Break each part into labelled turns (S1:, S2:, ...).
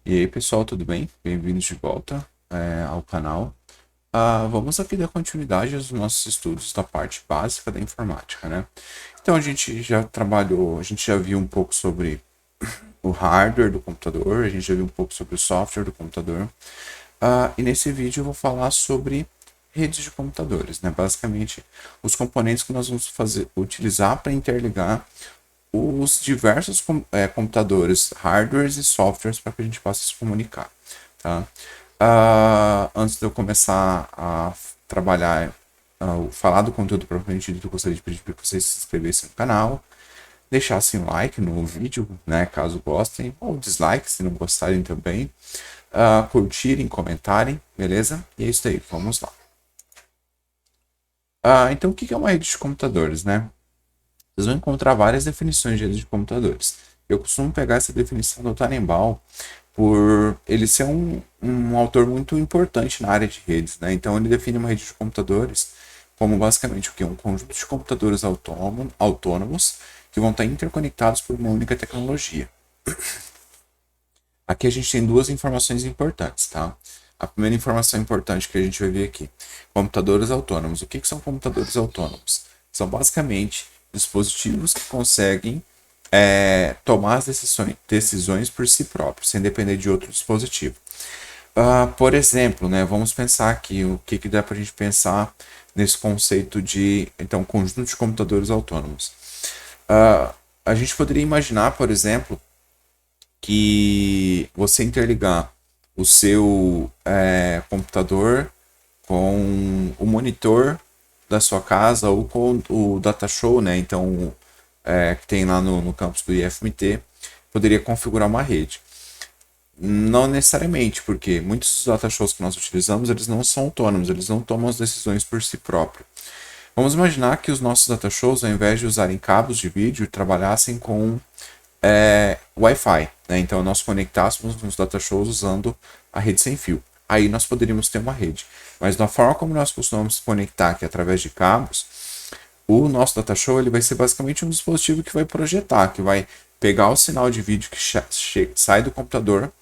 S1: E aí, pessoal, tudo bem? Bem-vindos de volta ao canal. Vamos aqui dar continuidade aos nossos estudos da parte básica da informática, né? Então, a gente já trabalhou, a gente já viu um pouco sobre o hardware do computador, a gente já viu um pouco sobre o software do computador. E nesse vídeo eu vou falar sobre redes de computadores, né? Basicamente, os componentes que nós vamos utilizar para interligar os diversos computadores, hardwares e softwares para que a gente possa se comunicar, tá? Antes de eu começar a trabalhar, falar do conteúdo propriamente dito, eu gostaria de pedir para vocês se inscrevessem no canal, deixassem um like no vídeo, né, caso gostem, ou dislike se não gostarem também, curtirem, comentarem, beleza? E é isso aí, vamos lá. Então, o que é uma rede de computadores, né? Vocês vão encontrar várias definições de rede de computadores. Eu costumo pegar essa definição do Tannenbaum por ele ser um autor muito importante na área de redes, né? Então ele define uma rede de computadores como basicamente o que? Um conjunto de computadores autônomos que vão estar interconectados por uma única tecnologia. Aqui a gente tem duas informações importantes, tá? A primeira informação importante que a gente vai ver aqui: computadores autônomos. O que são computadores autônomos? São basicamente dispositivos que conseguem tomar as decisões por si próprios, sem depender de outro dispositivo. Por exemplo, né, vamos pensar aqui o que dá para a gente pensar nesse conceito de então conjunto de computadores autônomos. A gente poderia imaginar, por exemplo, que você interligar o seu computador com o monitor da sua casa ou com o datashow, né? Então, que tem lá no campus do IFMT, poderia configurar uma rede. Não necessariamente, porque muitos dos datashows que nós utilizamos, eles não são autônomos, eles não tomam as decisões por si próprios. Vamos imaginar que os nossos datashows, ao invés de usarem cabos de vídeo, trabalhassem com Wi-Fi, né? Então nós conectássemos nos datashows usando a rede sem fio. Aí nós poderíamos ter uma rede. Mas da forma como nós costumamos conectar, que é através de cabos, o nosso datashow ele vai ser basicamente um dispositivo que vai projetar, que vai pegar o sinal de vídeo que sai do computador,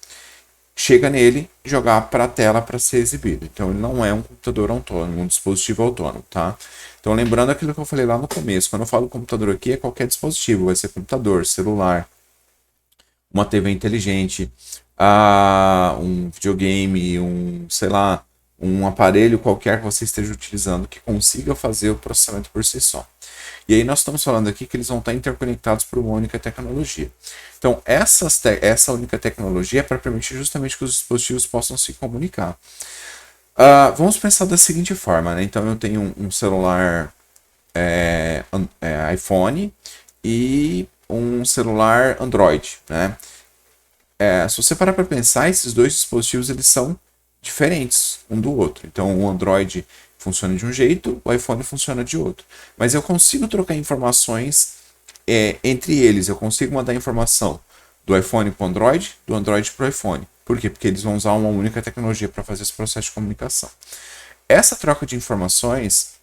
S1: chega nele e jogar para a tela para ser exibido. Então ele não é um computador autônomo, um dispositivo autônomo, tá? Então lembrando aquilo que eu falei lá no começo, quando eu falo computador aqui é qualquer dispositivo, vai ser computador, celular, uma TV inteligente, um videogame, sei lá, um aparelho qualquer que você esteja utilizando que consiga fazer o processamento por si só. E aí nós estamos falando aqui que eles vão estar interconectados por uma única tecnologia. Então, essa única tecnologia é para permitir justamente que os dispositivos possam se comunicar. Vamos pensar da seguinte forma, né? Então, eu tenho um celular iPhone e um celular Android, né? Se você parar para pensar, esses dois dispositivos eles são diferentes um do outro. Então, o Android funciona de um jeito, o iPhone funciona de outro. Mas eu consigo trocar informações entre eles. Eu consigo mandar informação do iPhone para o Android, do Android para o iPhone. Por quê? Porque eles vão usar uma única tecnologia para fazer esse processo de comunicação. Essa troca de informações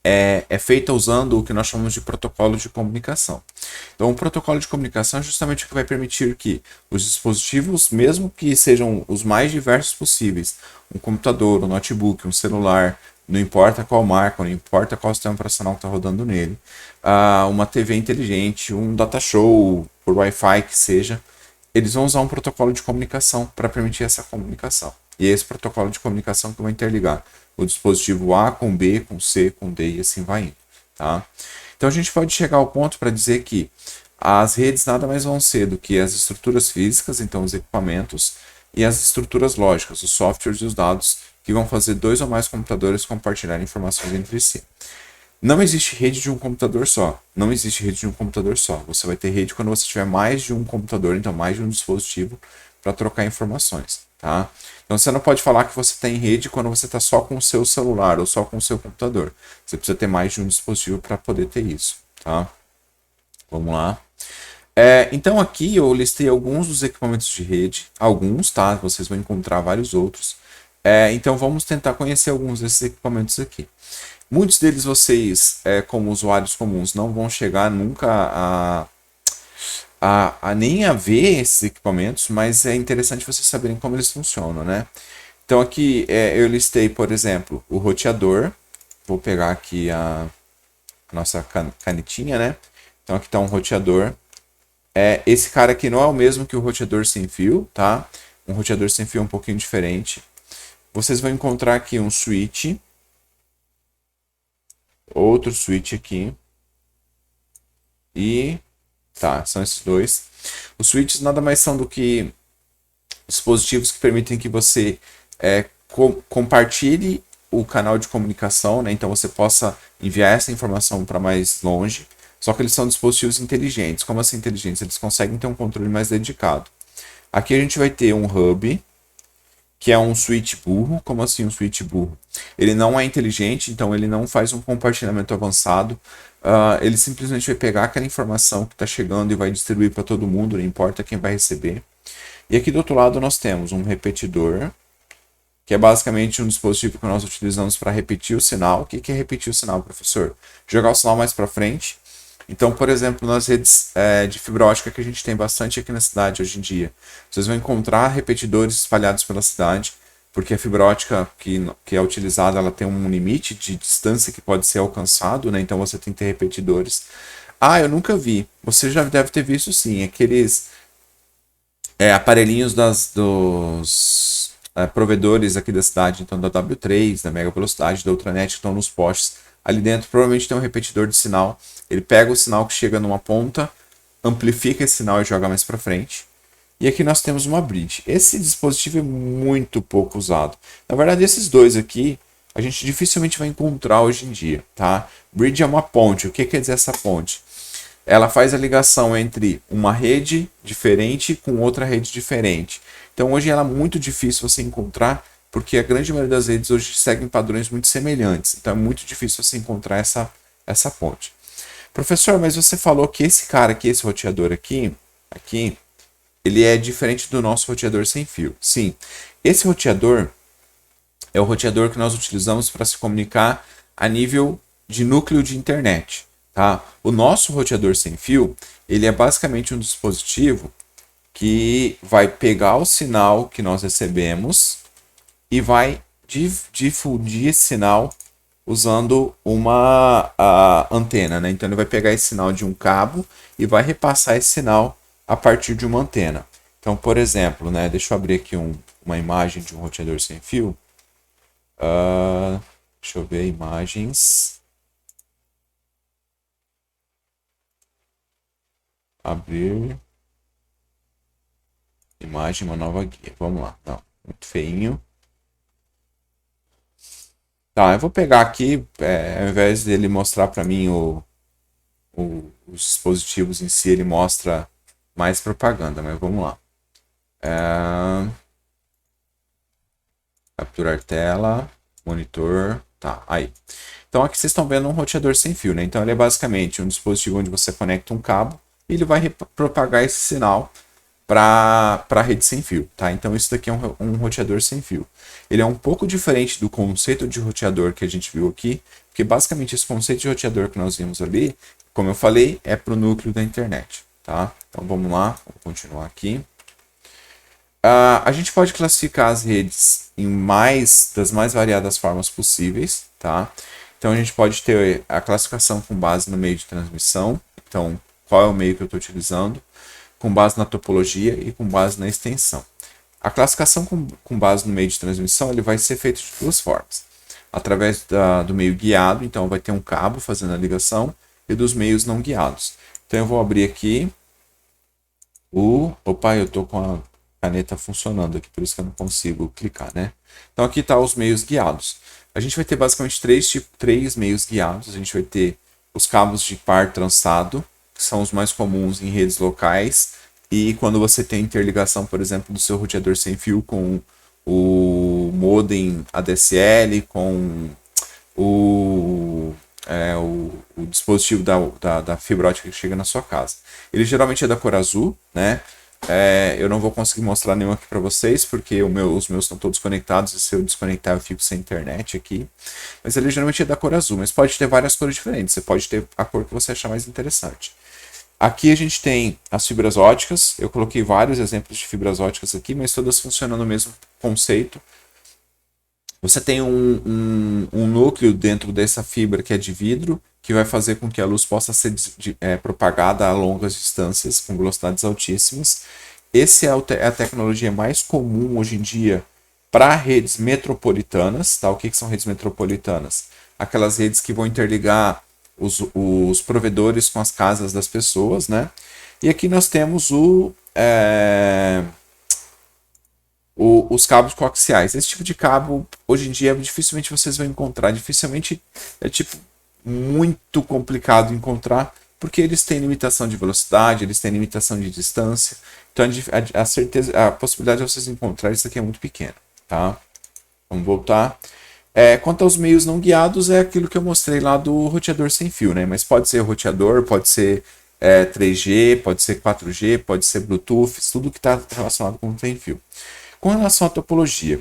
S1: é feita usando o que nós chamamos de protocolo de comunicação. Então, o protocolo de comunicação é justamente o que vai permitir que os dispositivos, mesmo que sejam os mais diversos possíveis, um computador, um notebook, um celular, não importa qual marca, não importa qual sistema operacional que está rodando nele, uma TV inteligente, um datashow, por Wi-Fi que seja, eles vão usar um protocolo de comunicação para permitir essa comunicação. E é esse protocolo de comunicação que vai interligar o dispositivo A com B, com C, com D e assim vai indo. Tá? Então a gente pode chegar ao ponto para dizer que as redes nada mais vão ser do que as estruturas físicas, então os equipamentos, e as estruturas lógicas, os softwares e os dados, que vão fazer dois ou mais computadores compartilhar informações entre si. Não existe rede de um computador só. Não existe rede de um computador só. Você vai ter rede quando você tiver mais de um computador, então mais de um dispositivo para trocar informações, tá? Então você não pode falar que você tem rede quando você está só com o seu celular ou só com o seu computador. Você precisa ter mais de um dispositivo para poder ter isso, tá? Vamos lá. Então aqui eu listei alguns dos equipamentos de rede, alguns, tá? Vocês vão encontrar vários outros. Então vamos tentar conhecer alguns desses equipamentos aqui. Muitos deles vocês, como usuários comuns, não vão chegar nunca nem a ver esses equipamentos, mas é interessante vocês saberem como eles funcionam, né? Então aqui eu listei, por exemplo, o roteador. Vou pegar aqui a nossa canetinha, né? Então aqui está um roteador. Esse cara aqui não é o mesmo que o roteador sem fio, tá? Um roteador sem fio é um pouquinho diferente. Vocês vão encontrar aqui um switch. Outro switch aqui. E tá, são esses dois. Os switches nada mais são do que dispositivos que permitem que você compartilhe o canal de comunicação, né? Então você possa enviar essa informação para mais longe. Só que eles são dispositivos inteligentes. Como assim inteligentes? Eles conseguem ter um controle mais dedicado. Aqui a gente vai ter um hub, que é um switch burro. Como assim um switch burro? Ele não é inteligente, então ele não faz um compartilhamento avançado. Ele simplesmente vai pegar aquela informação que está chegando e vai distribuir para todo mundo, não importa quem vai receber. E aqui do outro lado nós temos um repetidor, que é basicamente um dispositivo que nós utilizamos para repetir o sinal. O que é repetir o sinal, professor? Jogar o sinal mais para frente. Então, por exemplo, nas redes de fibra ótica que a gente tem bastante aqui na cidade hoje em dia, vocês vão encontrar repetidores espalhados pela cidade, porque a fibra ótica que é utilizada, ela tem um limite de distância que pode ser alcançado, né? Então você tem que ter repetidores. Eu nunca vi. Você já deve ter visto sim, aqueles aparelhinhos dos provedores aqui da cidade, então da W3, da Mega Velocidade, da Ultranet, que estão nos postes. Ali dentro provavelmente tem um repetidor de sinal. Ele pega o sinal que chega numa ponta, amplifica esse sinal e joga mais para frente. E aqui nós temos uma bridge. Esse dispositivo é muito pouco usado. Na verdade, esses dois aqui a gente dificilmente vai encontrar hoje em dia, tá? Bridge é uma ponte. O que quer dizer essa ponte? Ela faz a ligação entre uma rede diferente com outra rede diferente. Então hoje ela é muito difícil você encontrar, porque a grande maioria das redes hoje seguem padrões muito semelhantes. Então é muito difícil você encontrar essa ponte. Professor, mas você falou que esse cara aqui, esse roteador aqui, ele é diferente do nosso roteador sem fio. Sim, esse roteador é o roteador que nós utilizamos para se comunicar a nível de núcleo de internet. Tá? O nosso roteador sem fio, ele é basicamente um dispositivo que vai pegar o sinal que nós recebemos e vai difundir esse sinal usando uma antena, né? Então ele vai pegar esse sinal de um cabo e vai repassar esse sinal a partir de uma antena. Então, por exemplo, né? Deixa eu abrir aqui uma imagem de um roteador sem fio. Deixa eu ver imagens. Abrir. Imagem, uma nova guia. Vamos lá. Não, muito feinho. Tá, eu vou pegar aqui, ao invés dele mostrar para mim os dispositivos em si, ele mostra mais propaganda, mas vamos lá. Capturar tela, monitor, tá, aí. Então aqui vocês estão vendo um roteador sem fio, né? Então ele é basicamente um dispositivo onde você conecta um cabo e ele vai propagar esse sinal para a rede sem fio, tá? Então isso daqui é um roteador sem fio. Ele é um pouco diferente do conceito de roteador que a gente viu aqui, porque basicamente esse conceito de roteador que nós vimos ali, como eu falei, é para o núcleo da internet, tá? Então vamos lá, vamos continuar aqui. A gente pode classificar as redes das mais variadas formas possíveis, tá? Então a gente pode ter a classificação com base no meio de transmissão, então qual é o meio que eu estou utilizando, com base na topologia e com base na extensão. A classificação com base no meio de transmissão ele vai ser feita de duas formas. Através do meio guiado, então vai ter um cabo fazendo a ligação, e dos meios não guiados. Então eu vou abrir aqui Opa, eu estou com a caneta funcionando aqui, por isso que eu não consigo clicar, né? Então aqui está os meios guiados. A gente vai ter basicamente três meios guiados. A gente vai ter os cabos de par trançado, que são os mais comuns em redes locais, e quando você tem interligação, por exemplo, do seu roteador sem fio com o modem ADSL, com o dispositivo da fibra ótica que chega na sua casa. Ele geralmente é da cor azul, né? Eu não vou conseguir mostrar nenhum aqui para vocês, porque os meus estão todos conectados, e se eu desconectar eu fico sem internet aqui. Mas ele geralmente é da cor azul, mas pode ter várias cores diferentes. Você pode ter a cor que você achar mais interessante. Aqui a gente tem as fibras óticas. Eu coloquei vários exemplos de fibras óticas aqui, mas todas funcionam no mesmo conceito. Você tem um núcleo dentro dessa fibra que é de vidro, que vai fazer com que a luz possa ser propagada a longas distâncias, com velocidades altíssimas. Essa é a tecnologia mais comum hoje em dia para redes metropolitanas. Tá? O que são redes metropolitanas? Aquelas redes que vão interligar os provedores com as casas das pessoas, né? E aqui nós temos os cabos coaxiais. Esse tipo de cabo, hoje em dia, dificilmente vocês vão encontrar. Dificilmente é tipo muito complicado encontrar, porque eles têm limitação de velocidade, eles têm limitação de distância. Então a possibilidade de vocês encontrarem isso aqui é muito pequena, tá? Vamos voltar. Quanto aos meios não guiados, é aquilo que eu mostrei lá do roteador sem fio, né? Mas pode ser roteador, pode ser 3G, pode ser 4G, pode ser Bluetooth, tudo que está relacionado com sem fio. Com relação à topologia,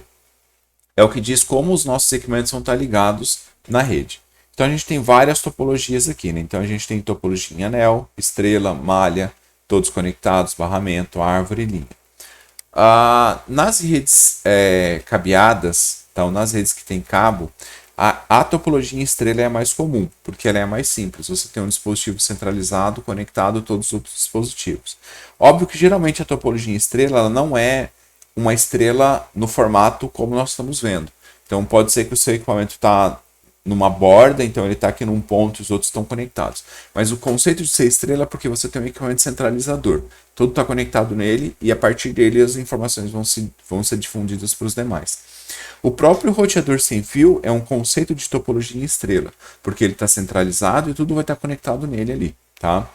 S1: é o que diz como os nossos equipamentos vão estar ligados na rede. Então a gente tem várias topologias aqui, né? Então a gente tem topologia em anel, estrela, malha, todos conectados, barramento, árvore e linha. Nas redes cabeadas, então nas redes que tem cabo, a topologia em estrela é a mais comum, porque ela é a mais simples. Você tem um dispositivo centralizado conectado a todos os outros dispositivos. Óbvio que geralmente a topologia em estrela ela não é uma estrela no formato como nós estamos vendo. Então pode ser que o seu equipamento está numa borda, então ele está aqui num ponto e os outros estão conectados. Mas o conceito de ser estrela é porque você tem um equipamento centralizador. Tudo está conectado nele e a partir dele as informações vão ser difundidas para os demais. O próprio roteador sem fio é um conceito de topologia em estrela, porque ele está centralizado e tudo vai estar conectado nele ali, tá?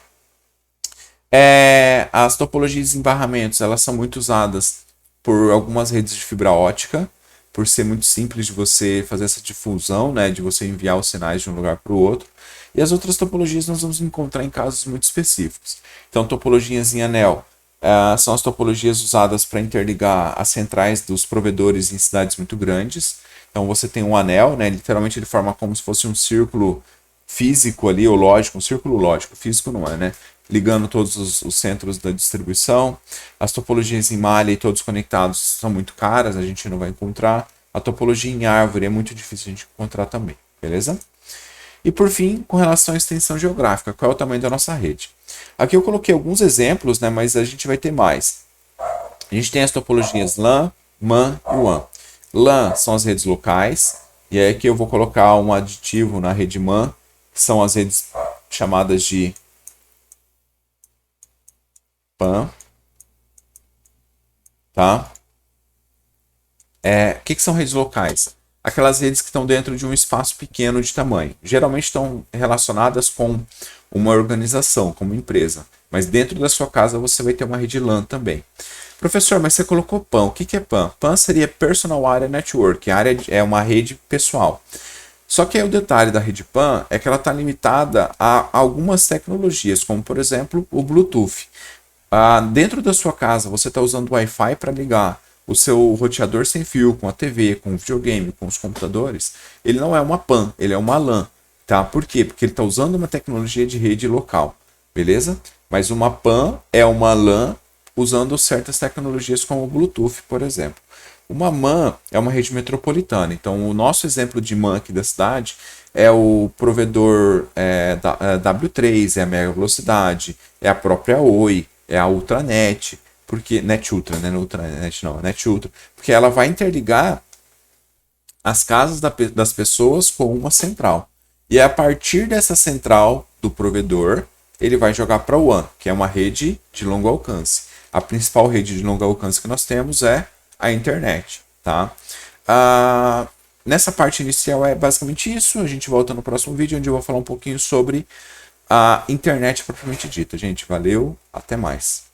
S1: As topologias em barramentos, elas são muito usadas por algumas redes de fibra ótica, por ser muito simples de você fazer essa difusão, né, de você enviar os sinais de um lugar para o outro. E as outras topologias nós vamos encontrar em casos muito específicos. Então, topologias em anel são as topologias usadas para interligar as centrais dos provedores em cidades muito grandes. Então, você tem um anel, né, literalmente ele forma como se fosse um círculo físico ali, ou lógico, um círculo lógico, físico não é, né? Ligando todos os centros da distribuição. As topologias em malha e todos conectados são muito caras, a gente não vai encontrar. A topologia em árvore é muito difícil a gente encontrar também, beleza? E por fim, com relação à extensão geográfica, qual é o tamanho da nossa rede? Aqui eu coloquei alguns exemplos, né, mas a gente vai ter mais. A gente tem as topologias LAN, MAN e WAN. LAN são as redes locais, e aí aqui eu vou colocar um aditivo na rede MAN, que são as redes chamadas de PAN, tá? O que são redes locais? Aquelas redes que estão dentro de um espaço pequeno de tamanho. Geralmente estão relacionadas com uma organização, como empresa. Mas dentro da sua casa você vai ter uma rede LAN também. Professor, mas você colocou PAN. O que é PAN? PAN seria Personal Area Network. A área é uma rede pessoal. Só que aí o detalhe da rede PAN é que ela está limitada a algumas tecnologias, como por exemplo o Bluetooth. Dentro da sua casa você está usando o Wi-Fi para ligar o seu roteador sem fio com a TV, com o videogame, com os computadores. Ele não é uma PAN, ele é uma LAN. Tá? Por quê? Porque ele está usando uma tecnologia de rede local. Beleza? Mas uma PAN é uma LAN usando certas tecnologias como o Bluetooth, por exemplo. Uma MAN é uma rede metropolitana. Então, o nosso exemplo de MAN aqui da cidade é o provedor W3, é a Mega Velocidade, é a própria Oi, é a Ultranet, porque Net Ultra, né? Não Ultranet não, Net Ultra, porque ela vai interligar as casas das pessoas com uma central. E a partir dessa central do provedor, ele vai jogar para o WAN, que é uma rede de longo alcance. A principal rede de longo alcance que nós temos é a internet, tá? Nessa parte inicial é basicamente isso. A gente volta no próximo vídeo, onde eu vou falar um pouquinho sobre a internet propriamente dita. Gente, valeu, até mais.